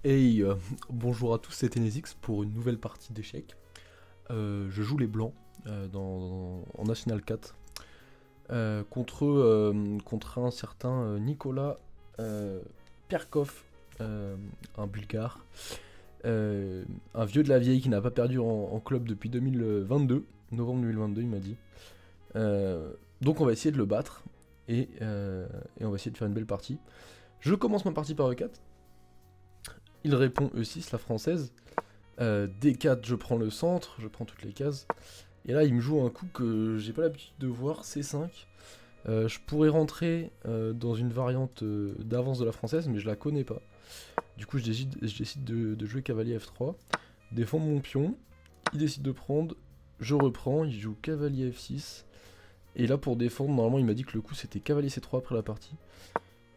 Hey, bonjour à tous, c'est Tenezix pour une nouvelle partie d'échecs. Je joue les blancs en National 4 contre un certain Nicolas Perkov, un bulgare, un vieux de la vieille qui n'a pas perdu en club depuis 2022, novembre 2022 il m'a dit. Donc on va essayer de le battre et on va essayer de faire une belle partie. Je commence ma partie par E4. Il répond E6, la française. D4, je prends le centre, je prends toutes les cases. Et là, il me joue un coup que j'ai pas l'habitude de voir, C5. Je pourrais rentrer dans une variante d'avance de la française, mais je la connais pas. Du coup, je décide de jouer cavalier F3, défendre mon pion. Il décide de prendre, je reprends, il joue cavalier F6. Et là, pour défendre, normalement, il m'a dit que le coup c'était cavalier C3 après la partie.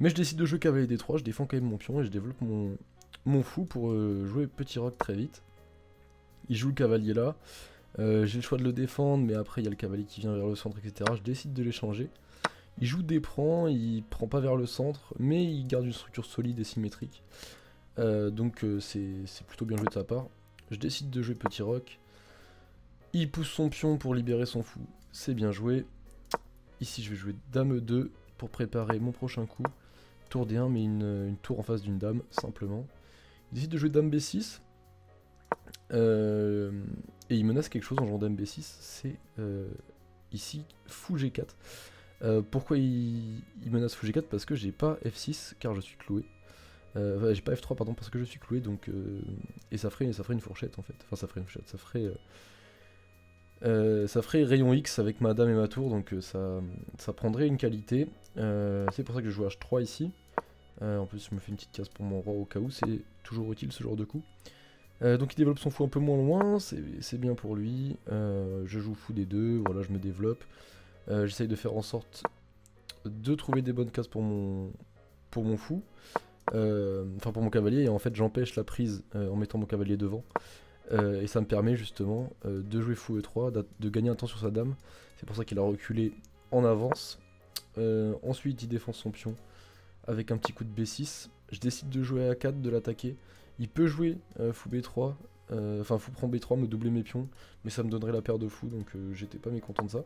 Mais je décide de jouer cavalier D3, je défends quand même mon pion et je développe mon fou pour jouer petit roc très vite. Il joue le cavalier là. J'ai le choix de le défendre, mais après il y a le cavalier qui vient vers le centre, etc. Je décide de l'échanger. Il joue des prends, il prend pas vers le centre, mais il garde une structure solide et symétrique. Donc c'est plutôt bien joué de sa part. Je décide de jouer petit roc. Il pousse son pion pour libérer son fou. C'est bien joué. Ici je vais jouer dame E2 pour préparer mon prochain coup. Tour D1, mais une tour en face d'une dame, simplement. Il décide de jouer dame B6. Et il menace quelque chose en jouant dame B6, c'est ici fou G4. Pourquoi il menace fou G4? Parce que j'ai pas F6 car je suis cloué. Enfin, j'ai pas F3 pardon parce que je suis cloué, donc et ça ferait une fourchette en fait. Enfin ça ferait une fourchette, ça ferait rayon X avec ma dame et ma tour, donc ça prendrait une qualité. C'est pour ça que je joue H3 ici. En plus je me fais une petite case pour mon roi au cas où, c'est toujours utile ce genre de coup. Donc il développe son fou un peu moins loin, c'est bien pour lui. Je joue fou des deux, voilà, je me développe. J'essaye de faire en sorte de trouver des bonnes cases pour mon fou. Enfin pour mon cavalier, et en fait j'empêche la prise en mettant mon cavalier devant. Et ça me permet justement de jouer fou E3, de gagner un temps sur sa dame. C'est pour ça qu'il a reculé en avance. Ensuite il défend son pion avec un petit coup de B6. Je décide de jouer A4, de l'attaquer. Il peut jouer fou B3, enfin fou prend B3, me doubler mes pions, mais ça me donnerait la paire de fous, donc j'étais pas mécontent de ça.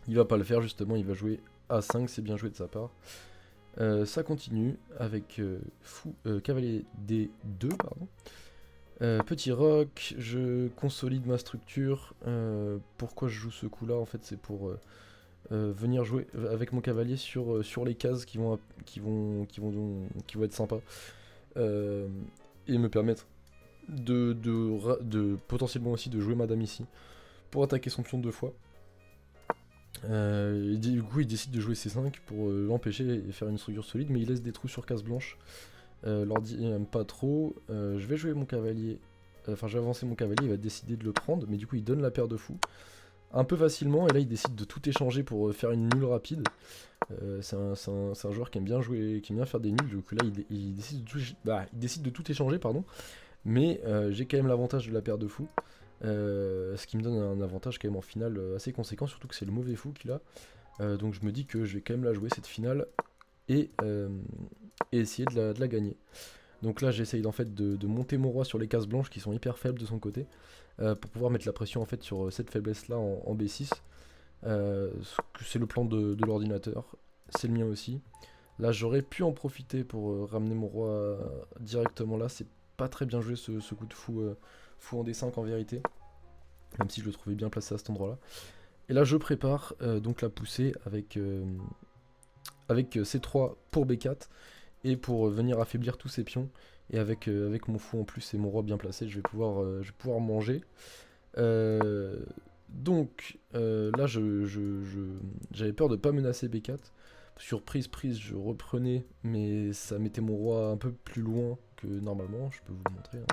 Il va pas le faire justement, il va jouer A5, c'est bien joué de sa part. Ça continue avec fou, cavalier D2, pardon. Petit roc, je consolide ma structure. Pourquoi je joue ce coup là? En fait c'est pour venir jouer avec mon cavalier sur les cases qui vont être sympas. Et me permettre de potentiellement aussi de jouer madame ici pour attaquer son pion deux fois. Du coup il décide de jouer C5 pour l'empêcher et faire une structure solide, mais il laisse des trous sur case blanche. L'ordi n'aime pas trop. Je vais jouer mon cavalier, enfin je vais avancer mon cavalier, il va décider de le prendre, mais du coup il donne la paire de fous un peu facilement, et là il décide de tout échanger pour faire une nulle rapide. C'est un joueur qui aime bien jouer, qui aime bien faire des nuls, donc là il décide de tout échanger, pardon. Mais j'ai quand même l'avantage de la paire de fous, ce qui me donne un avantage quand même en finale assez conséquent, surtout que c'est le mauvais fou qu'il a. Donc je me dis que je vais quand même la jouer cette finale et essayer de la gagner. Donc là j'essaye en fait de monter mon roi sur les cases blanches qui sont hyper faibles de son côté, pour pouvoir mettre la pression en fait sur cette faiblesse là en B6. C'est le plan de l'ordinateur, c'est le mien aussi. Là j'aurais pu en profiter pour ramener mon roi directement là, c'est pas très bien joué ce coup de fou, fou en D5 en vérité, même si je le trouvais bien placé à cet endroit là. Et là je prépare donc la poussée avec C3 pour B4, et pour venir affaiblir tous ces pions, et avec mon fou en plus et mon roi bien placé, je vais pouvoir manger. Là j'avais peur de pas menacer B4. Surprise prise, je reprenais, mais ça mettait mon roi un peu plus loin que normalement. Je peux vous le montrer, hein,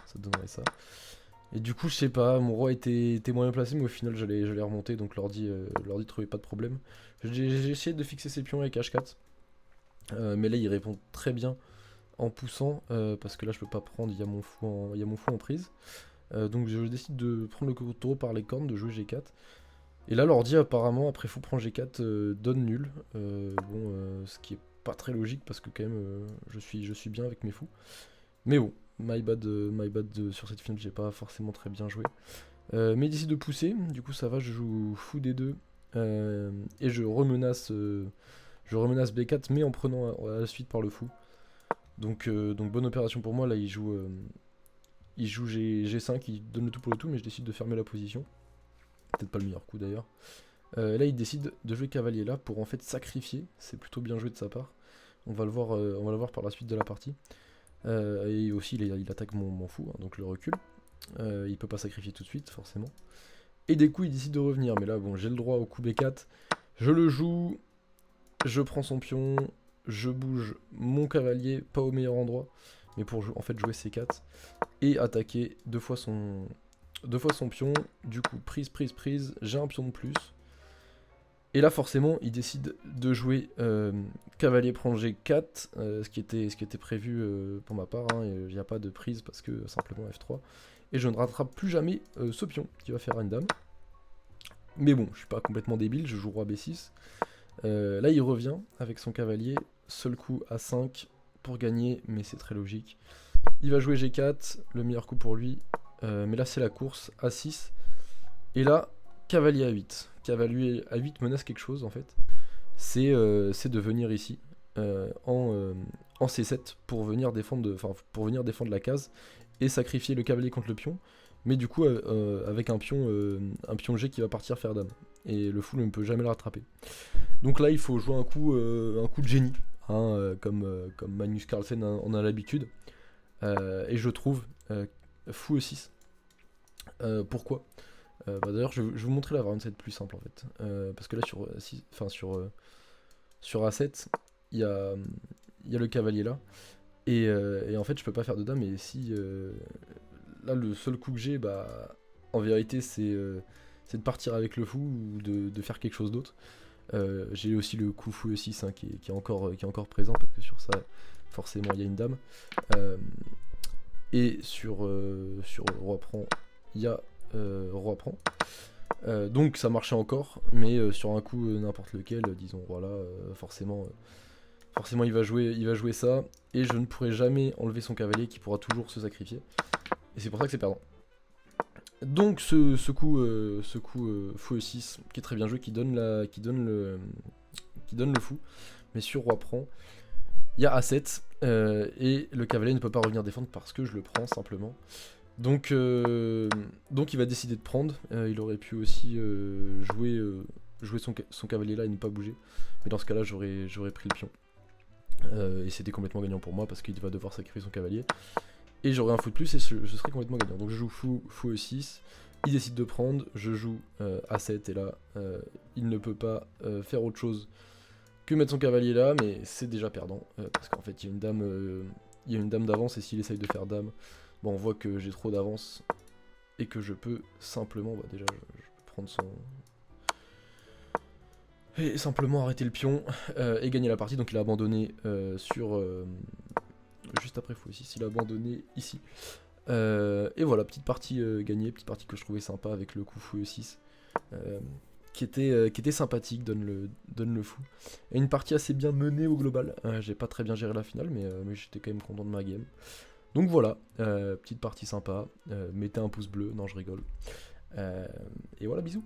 ça donnerait ça. Et du coup je sais pas, mon roi était moyen placé, mais au final j'allais remonter, donc l'ordi trouvait pas de problème. J'ai essayé de fixer ses pions avec H4, mais là il répond très bien en poussant, parce que là je peux pas prendre, il y a mon fou en prise. Donc je décide de prendre le taureau par les cornes, de jouer G4. Et là l'ordi apparemment après fou prend G4 donne nul. Ce qui est pas très logique parce que quand même je suis bien avec mes fous. Mais bon, my bad sur cette finale, j'ai pas forcément très bien joué. Mais il décide de pousser, du coup ça va, je joue fou D2 et je remenace B4 mais en prenant à la suite par le fou. Donc bonne opération pour moi, là il joue G5, il donne le tout pour le tout mais je décide de fermer la position. Peut-être pas le meilleur coup d'ailleurs. Là il décide de jouer cavalier là pour en fait sacrifier, c'est plutôt bien joué de sa part. On va le voir par la suite de la partie. Et aussi il attaque mon fou, hein, donc le recul. Il peut pas sacrifier tout de suite forcément. Et des coups il décide de revenir, mais là bon j'ai le droit au coup B4. Je le joue, je prends son pion, je bouge mon cavalier, pas au meilleur endroit, mais pour en fait jouer C4 et attaquer deux fois son pion. Du coup prise, j'ai un pion de plus. Et là forcément il décide de jouer cavalier prend G4, ce qui était prévu pour ma part, hein, il n'y a pas de prise parce que simplement F3. Et je ne rattrape plus jamais ce pion qui va faire une dame. Mais bon, je suis pas complètement débile, je joue roi B6. Là il revient avec son cavalier, seul coup A5 pour gagner, mais c'est très logique. Il va jouer G4, le meilleur coup pour lui, mais là c'est la course, A6. Et là, cavalier A8. Cavalier A8 menace quelque chose en fait. C'est de venir ici en C7 pour venir défendre la case et sacrifier le cavalier contre le pion. Mais du coup avec un pion G qui va partir faire dame. Et le fou ne peut jamais le rattraper. Donc là il faut jouer un coup de génie, hein, comme Magnus Carlsen en a l'habitude. Et je trouve fou E6. Pourquoi D'ailleurs je vais vous montrer la variante 7 plus simple en fait. Parce que là sur A7 il y a le cavalier là. Et en fait je peux pas faire de dame. Et si là le seul coup que j'ai, bah en vérité c'est de partir avec le fou ou de faire quelque chose d'autre. J'ai aussi le coup fou E6 hein, qui est encore présent parce que sur ça forcément il y a une dame. Et sur roi prend il y a roi prend. Donc ça marchait encore, mais sur un coup n'importe lequel, disons voilà, forcément il va jouer ça, et je ne pourrai jamais enlever son cavalier qui pourra toujours se sacrifier. Et c'est pour ça que c'est perdant. Donc ce coup fou E6 qui est très bien joué, qui donne le fou, mais sur roi prend, il y a A7 et le cavalier ne peut pas revenir défendre parce que je le prends simplement. Donc il va décider de prendre. Il aurait pu aussi jouer son cavalier là et ne pas bouger. Mais dans ce cas là j'aurais pris le pion. Et c'était complètement gagnant pour moi parce qu'il va devoir sacrifier son cavalier. Et j'aurais un fou de plus et je serais complètement gagnant. Donc je joue fou E6. Il décide de prendre. Je joue A7 et là il ne peut pas faire autre chose que mettre son cavalier là. Mais c'est déjà perdant. Parce qu'en fait il y a une dame d'avance et s'il essaye de faire dame... Bon, on voit que j'ai trop d'avance et que je peux simplement, bah déjà, je peux prendre son... Et simplement arrêter le pion et gagner la partie. Donc il a abandonné juste après fou aussi, il a abandonné ici. Et voilà, petite partie gagnée, petite partie que je trouvais sympa avec le coup fou E6. Qui était sympathique, donne le fou. Et une partie assez bien menée au global. J'ai pas très bien géré la finale, mais j'étais quand même content de ma game. Donc voilà, petite partie sympa, mettez un pouce bleu, non je rigole. Et voilà, bisous.